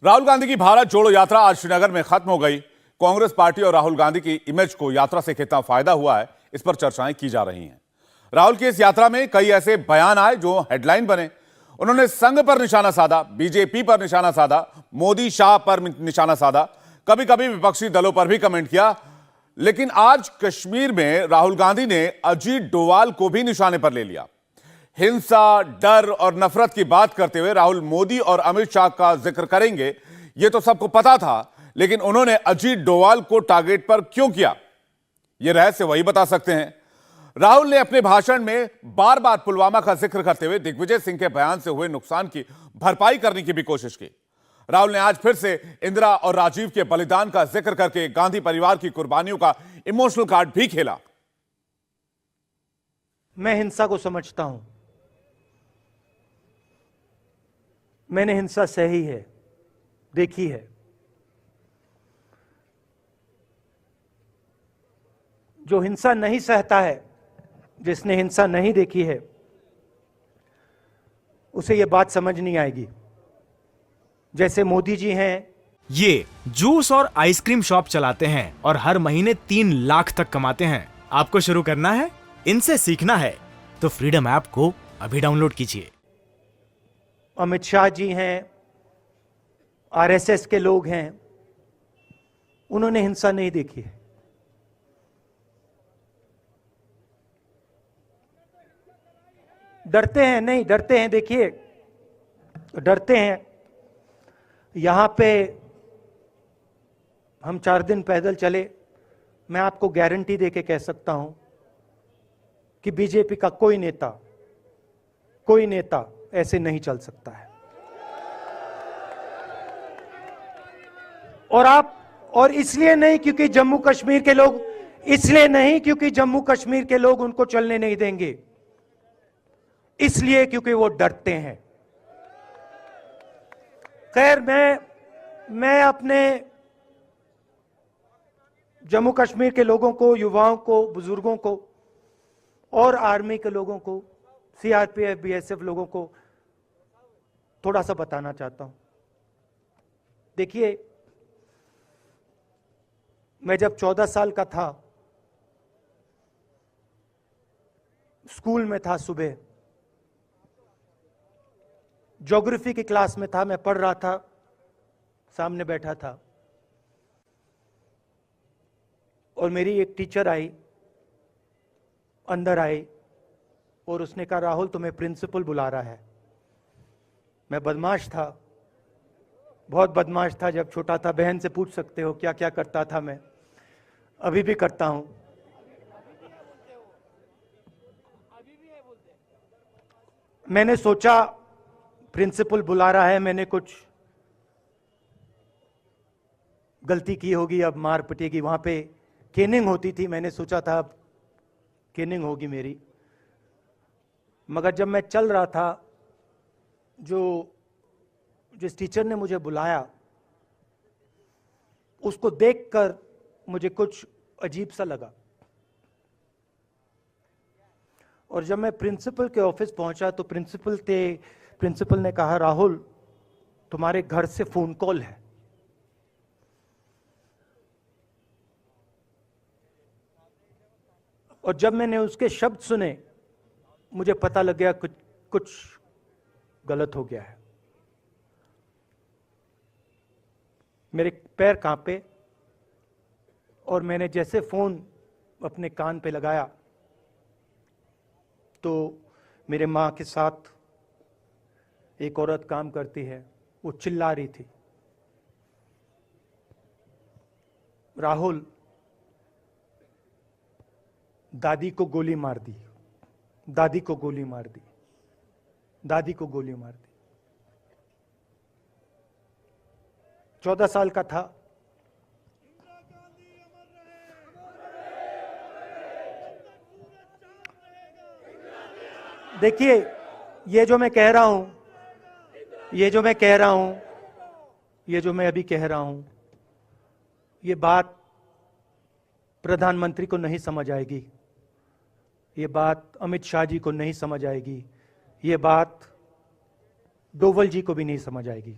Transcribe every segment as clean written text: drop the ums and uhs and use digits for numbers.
राहुल गांधी की भारत जोड़ो यात्रा आज श्रीनगर में खत्म हो गई। कांग्रेस पार्टी और राहुल गांधी की इमेज को यात्रा से कितना फायदा हुआ है, इस पर चर्चाएं की जा रही हैं। राहुल की इस यात्रा में कई ऐसे बयान आए जो हेडलाइन बने। उन्होंने संघ पर निशाना साधा, बीजेपी पर निशाना साधा, मोदी शाह पर निशाना साधा, कभी कभी विपक्षी दलों पर भी कमेंट किया। लेकिन आज कश्मीर में राहुल गांधी ने अजीत डोवाल को भी निशाने पर ले लिया। हिंसा, डर और नफरत की बात करते हुए राहुल मोदी और अमित शाह का जिक्र करेंगे, यह तो सबको पता था, लेकिन उन्होंने अजीत डोवाल को टारगेट पर क्यों किया, यह रहस्य वही बता सकते हैं। राहुल ने अपने भाषण में बार बार पुलवामा का जिक्र करते हुए दिग्विजय सिंह के बयान से हुए नुकसान की भरपाई करने की भी कोशिश की। राहुल ने आज फिर से इंदिरा और राजीव के बलिदान का जिक्र करके गांधी परिवार की कुर्बानियों का इमोशनल कार्ड भी खेला। मैं हिंसा को समझता हूं, मैंने हिंसा सही है, देखी है। जो हिंसा नहीं सहता है, जिसने हिंसा नहीं देखी है, उसे यह बात समझ नहीं आएगी। जैसे मोदी जी हैं, ये जूस और आइसक्रीम शॉप चलाते हैं और हर महीने 3 लाख तक कमाते हैं। आपको शुरू करना है, इनसे सीखना है तो फ्रीडम ऐप को अभी डाउनलोड कीजिए। अमित शाह जी हैं, आरएसएस के लोग हैं, उन्होंने हिंसा नहीं देखी है। डरते हैं, नहीं डरते हैं, देखिए डरते हैं। यहां पे हम 4 दिन पैदल चले, मैं आपको गारंटी देके कह सकता हूं कि बीजेपी का कोई नेता ऐसे नहीं चल सकता है। और इसलिए नहीं क्योंकि जम्मू कश्मीर के लोग, इसलिए नहीं क्योंकि जम्मू कश्मीर के लोग उनको चलने नहीं देंगे, इसलिए क्योंकि वो डरते हैं। खैर, मैं अपने जम्मू कश्मीर के लोगों को, युवाओं को, बुजुर्गों को और आर्मी के लोगों को, सीआरपीएफ, बीएसएफ लोगों को थोड़ा सा बताना चाहता हूं। देखिए, मैं जब 14 साल का था, स्कूल में था, सुबह ज्योग्राफी की क्लास में था, मैं पढ़ रहा था, सामने बैठा था और मेरी एक टीचर आई, अंदर आई और उसने कहा, राहुल तुम्हें प्रिंसिपल बुला रहा है। मैं बदमाश था, बहुत बदमाश था जब छोटा था। बहन से पूछ सकते हो क्या क्या करता था मैं, अभी भी करता हूं। मैंने सोचा प्रिंसिपल बुला रहा है, मैंने कुछ गलती की होगी, अब मार पिटेगी। वहां पे केनिंग होती थी, मैंने सोचा था अब केनिंग होगी मेरी। मगर जब मैं चल रहा था, जिस टीचर ने मुझे बुलाया, उसको देखकर मुझे कुछ अजीब सा लगा। और जब मैं प्रिंसिपल के ऑफिस पहुंचा तो प्रिंसिपल ने कहा, राहुल तुम्हारे घर से फोन कॉल है। और जब मैंने उसके शब्द सुने, मुझे पता लग गया कुछ गलत हो गया है। मेरे पैर कांपे और मैंने जैसे फोन अपने कान पे लगाया तो मेरे मां के साथ एक औरत काम करती है, वो चिल्ला रही थी, राहुल दादी को गोली मार दी, दादी को गोली मार दी, दादी को गोली मार दी। 14 साल का था। देखिए, ये जो मैं कह रहा हूं, ये जो मैं अभी कह रहा हूं, ये बात प्रधानमंत्री को नहीं समझ आएगी, ये बात अमित शाह जी को नहीं समझ आएगी, ये बात डोवल जी को भी नहीं समझ आएगी।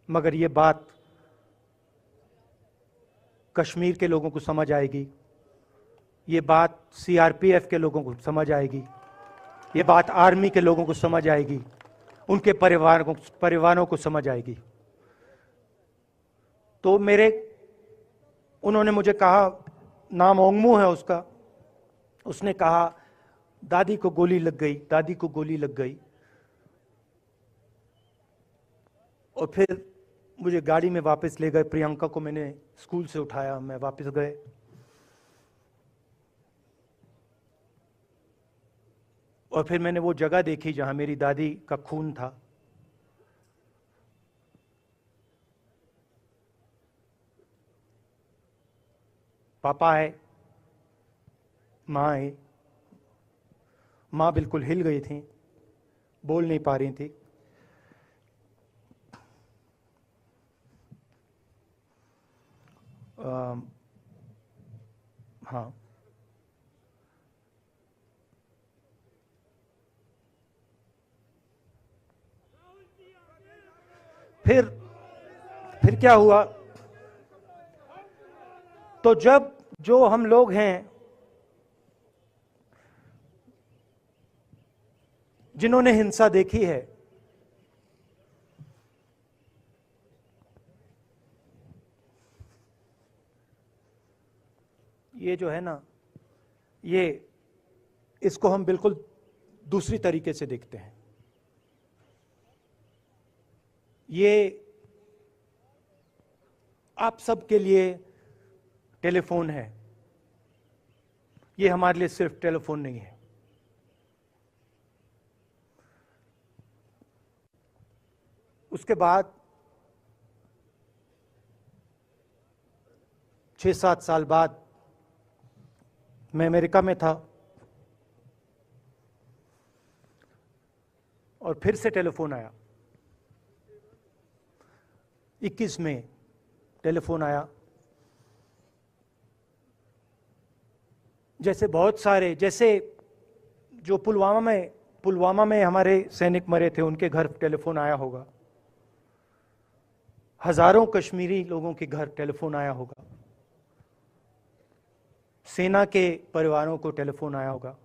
मगर ये बात कश्मीर के लोगों को समझ आएगी, ये बात सीआरपीएफ के लोगों को समझ आएगी, ये बात आर्मी के लोगों को समझ आएगी, उनके परिवारों को समझ आएगी। तो उन्होंने मुझे कहा, नाम ओंगमू है उसका, उसने कहा दादी को गोली लग गई, दादी को गोली लग गई। और फिर मुझे गाड़ी में वापस ले गए, प्रियंका को मैंने स्कूल से उठाया, मैं वापस गए। और फिर मैंने वो जगह देखी जहां मेरी दादी का खून था। पापा आए, माँ आई। माँ बिल्कुल हिल गई थी, बोल नहीं पा रही थी। हाँ, फिर क्या हुआ? तो जब जो हम लोग हैं जिन्होंने हिंसा देखी है, ये जो है ना, इसको हम बिल्कुल दूसरी तरीके से देखते हैं। ये आप सबके लिए टेलीफोन है, ये हमारे लिए सिर्फ टेलीफोन नहीं है। उसके बाद 6-7 साल बाद मैं अमेरिका में था और फिर से टेलीफोन आया। 21 में टेलीफोन आया। जैसे बहुत सारे, जैसे जो पुलवामा में हमारे सैनिक मरे थे, उनके घर टेलीफोन आया होगा। हजारों कश्मीरी लोगों के घर टेलीफोन आया होगा। सेना के परिवारों को टेलीफोन आया होगा।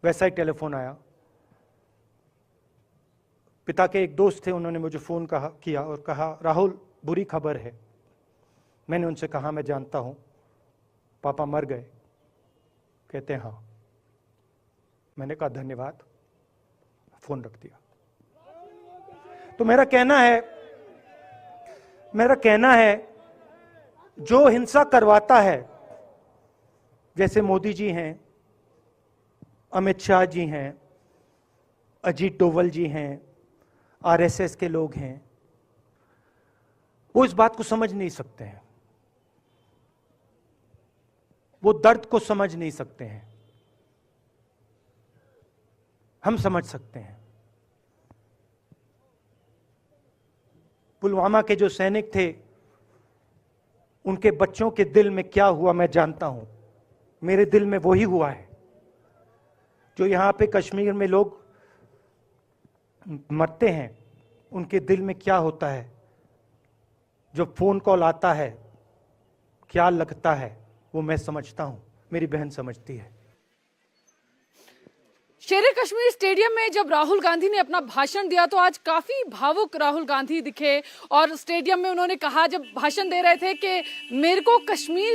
वैसा ही टेलीफोन आया। पिता के एक दोस्त थे, उन्होंने मुझे फोन किया और कहा, राहुल बुरी खबर है। मैंने उनसे कहा, मैं जानता हूं, पापा मर गए। कहते हैं हाँ। मैंने कहा धन्यवाद, फोन रख दिया। तो मेरा कहना है जो हिंसा करवाता है, जैसे मोदी जी हैं, अमित शाह जी हैं, अजीत डोवल जी हैं, आरएसएस के लोग हैं, वो इस बात को समझ नहीं सकते हैं, वो दर्द को समझ नहीं सकते हैं। हम समझ सकते हैं। पुलवामा के जो सैनिक थे, उनके बच्चों के दिल में क्या हुआ मैं जानता हूं। मेरे दिल में वही हुआ है जो यहां पे कश्मीर में लोग मरते हैं, उनके दिल में क्या होता है। जो फोन कॉल आता है, क्या लगता है, वो मैं समझता हूं, मेरी बहन समझती है। शेरे कश्मीर स्टेडियम में जब राहुल गांधी ने अपना भाषण दिया तो आज काफी भावुक राहुल गांधी दिखे और स्टेडियम में उन्होंने कहा, जब भाषण दे रहे थे, कि मेरे को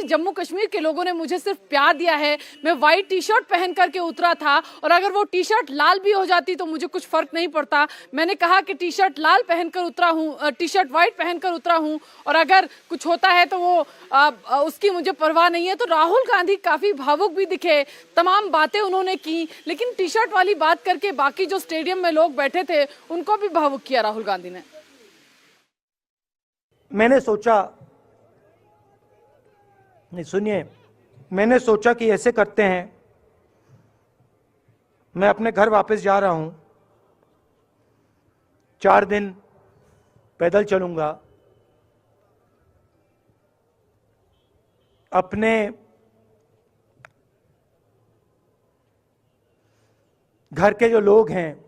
जम्मू कश्मीर के लोगों ने मुझे सिर्फ प्यार दिया है। मैं व्हाइट टी शर्ट पहन करके उतरा था और अगर वो टी शर्ट लाल भी हो जाती तो मुझे कुछ फर्क नहीं पड़ता। मैंने कहा कि टी शर्ट लाल पहनकर उतरा हूँ, टी शर्ट व्हाइट पहनकर उतरा हूँ और अगर कुछ होता है तो वो उसकी मुझे परवाह नहीं है। तो राहुल गांधी काफी भावुक भी दिखे, तमाम बातें उन्होंने की, लेकिन टी शर्ट वाली बात करके बाकी जो स्टेडियम में लोग बैठे थे उनको भी भावुक किया राहुल गांधी ने। मैंने सोचा, नहीं सुनिए, मैंने सोचा कि ऐसे करते हैं, मैं अपने घर वापस जा रहा हूं, 4 दिन पैदल चलूंगा, अपने घर के जो लोग हैं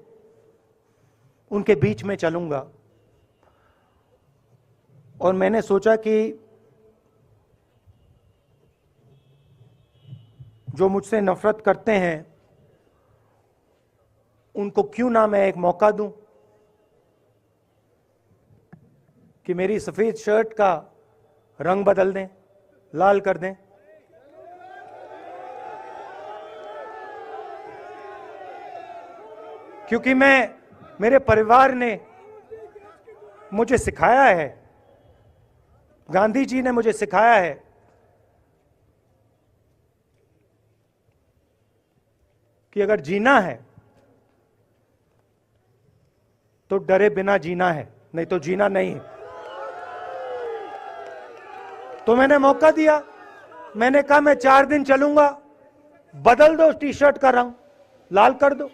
उनके बीच में चलूंगा और मैंने सोचा कि जो मुझसे नफरत करते हैं उनको क्यों ना मैं एक मौका दूं कि मेरी सफेद शर्ट का रंग बदल दें, लाल कर दें। क्योंकि मेरे परिवार ने मुझे सिखाया है, गांधी जी ने मुझे सिखाया है कि अगर जीना है तो डरे बिना जीना है, नहीं तो जीना नहीं है। तो मैंने मौका दिया, मैंने कहा मैं 4 दिन चलूंगा, बदल दो टी शर्ट का रंग, लाल कर दो।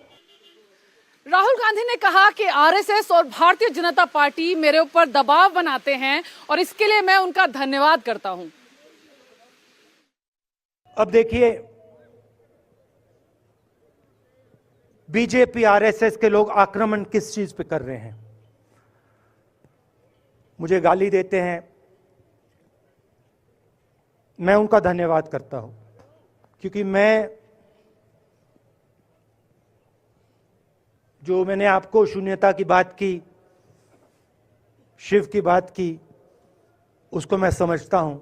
राहुल गांधी ने कहा कि आरएसएस और भारतीय जनता पार्टी मेरे ऊपर दबाव बनाते हैं और इसके लिए मैं उनका धन्यवाद करता हूं। अब देखिए, बीजेपी आरएसएस के लोग आक्रमण किस चीज पे कर रहे हैं। मुझे गाली देते हैं, मैं उनका धन्यवाद करता हूं, क्योंकि मैंने आपको शून्यता की बात की, शिव की बात की, उसको मैं समझता हूं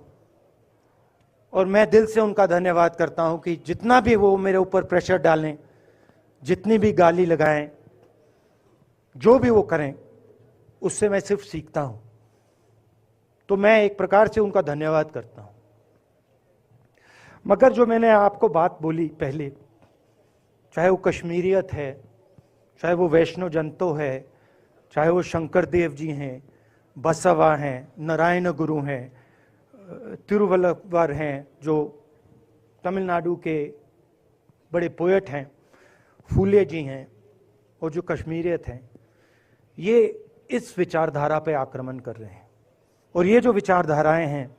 और मैं दिल से उनका धन्यवाद करता हूं कि जितना भी वो मेरे ऊपर प्रेशर डालें, जितनी भी गाली लगाएं, जो भी वो करें, उससे मैं सिर्फ सीखता हूं। तो मैं एक प्रकार से उनका धन्यवाद करता हूं। मगर जो मैंने आपको बात बोली पहले, चाहे वो कश्मीरियत है, चाहे वो वैष्णव जनतो है, चाहे वो शंकर देव जी हैं, बसवा हैं, नारायण गुरु हैं, तिरुवल्लुवर हैं जो तमिलनाडु के बड़े पोएट हैं, फूले जी हैं, और जो कश्मीरियत हैं, ये इस विचारधारा पे आक्रमण कर रहे हैं। और ये जो विचारधाराएं हैं,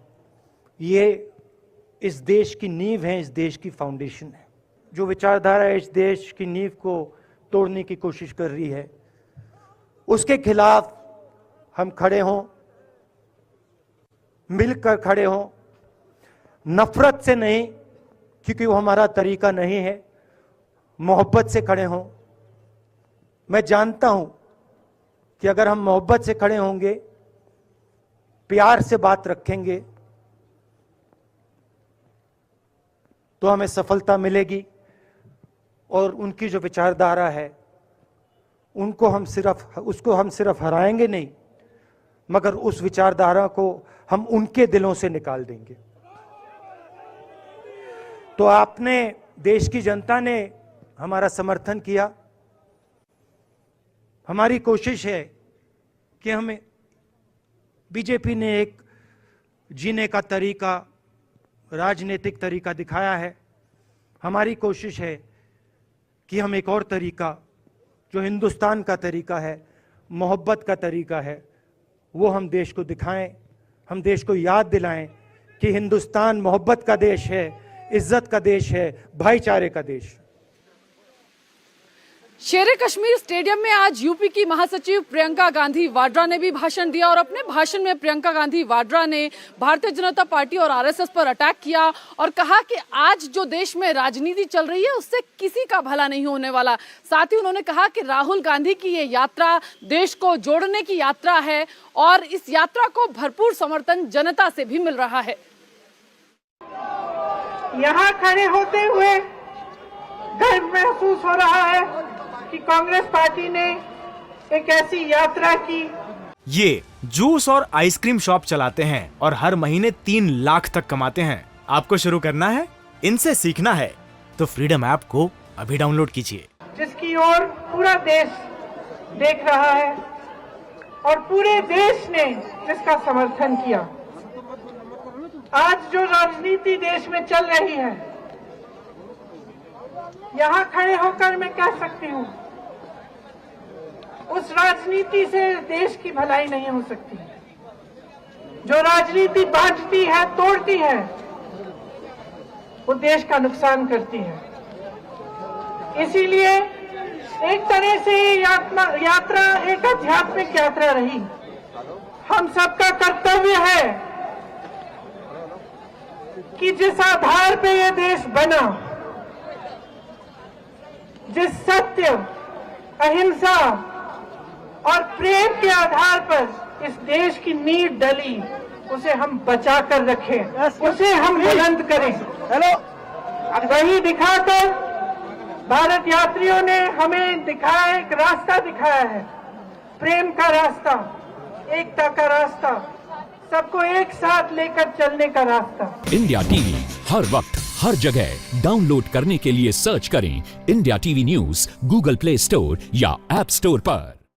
ये इस देश की नींव है, इस देश की फाउंडेशन है। जो विचारधारा इस देश की नींव को तोड़ने की कोशिश कर रही है, उसके खिलाफ हम खड़े हों, मिलकर खड़े हों, नफरत से नहीं, क्योंकि वो हमारा तरीका नहीं है, मोहब्बत से खड़े हों। मैं जानता हूं कि अगर हम मोहब्बत से खड़े होंगे, प्यार से बात रखेंगे, तो हमें सफलता मिलेगी। और उनकी जो विचारधारा है, उसको हम सिर्फ हराएंगे नहीं, मगर उस विचारधारा को हम उनके दिलों से निकाल देंगे। तो आपने, देश की जनता ने हमारा समर्थन किया। हमारी कोशिश है कि हमें, बीजेपी ने एक जीने का तरीका, राजनीतिक तरीका दिखाया है। हमारी कोशिश है कि हम एक और तरीका, जो हिंदुस्तान का तरीका है, मोहब्बत का तरीका है, वो हम देश को दिखाएं, हम देश को याद दिलाएं कि हिंदुस्तान मोहब्बत का देश है, इज्जत का देश है, भाईचारे का देश। शेरे कश्मीर स्टेडियम में आज यूपी की महासचिव प्रियंका गांधी वाड्रा ने भी भाषण दिया और अपने भाषण में प्रियंका गांधी वाड्रा ने भारतीय जनता पार्टी और आरएसएस पर अटैक किया और कहा कि आज जो देश में राजनीति चल रही है उससे किसी का भला नहीं होने वाला। साथ ही उन्होंने कहा कि राहुल गांधी की ये यात्रा देश को जोड़ने की यात्रा है और इस यात्रा को भरपूर समर्थन जनता से भी मिल रहा है। यहाँ खड़े होते हुए गर्व महसूस हो रहा है कि कांग्रेस पार्टी ने एक ऐसी यात्रा की। ये जूस और आइसक्रीम शॉप चलाते हैं और हर महीने 3 लाख तक कमाते हैं। आपको शुरू करना है, इनसे सीखना है, तो फ्रीडम ऐप को अभी डाउनलोड कीजिए। जिसकी ओर पूरा देश देख रहा है और पूरे देश ने जिसका समर्थन किया। आज जो राजनीति देश में चल रही है, यहाँ खड़े होकर मैं कह सकती हूँ, उस राजनीति से देश की भलाई नहीं हो सकती। जो राजनीति बांटती है, तोड़ती है, वो देश का नुकसान करती है। इसीलिए एक तरह से यात्रा एक आध्यात्मिक यात्रा रही। हम सबका कर्तव्य कि जिस आधार पे ये देश बना, जिस सत्य, अहिंसा और प्रेम के आधार पर इस देश की नींव डली, उसे हम बचा कर रखें, उसे हम बुलंद करें। वही दिखाकर भारत यात्रियों ने हमें दिखाया, एक रास्ता दिखाया है, प्रेम का रास्ता, एकता का रास्ता, सबको एक साथ लेकर चलने का रास्ता। इंडिया टीवी हर वक्त हर जगह डाउनलोड करने के लिए सर्च करें India TV news Google play store या ऐप स्टोर पर।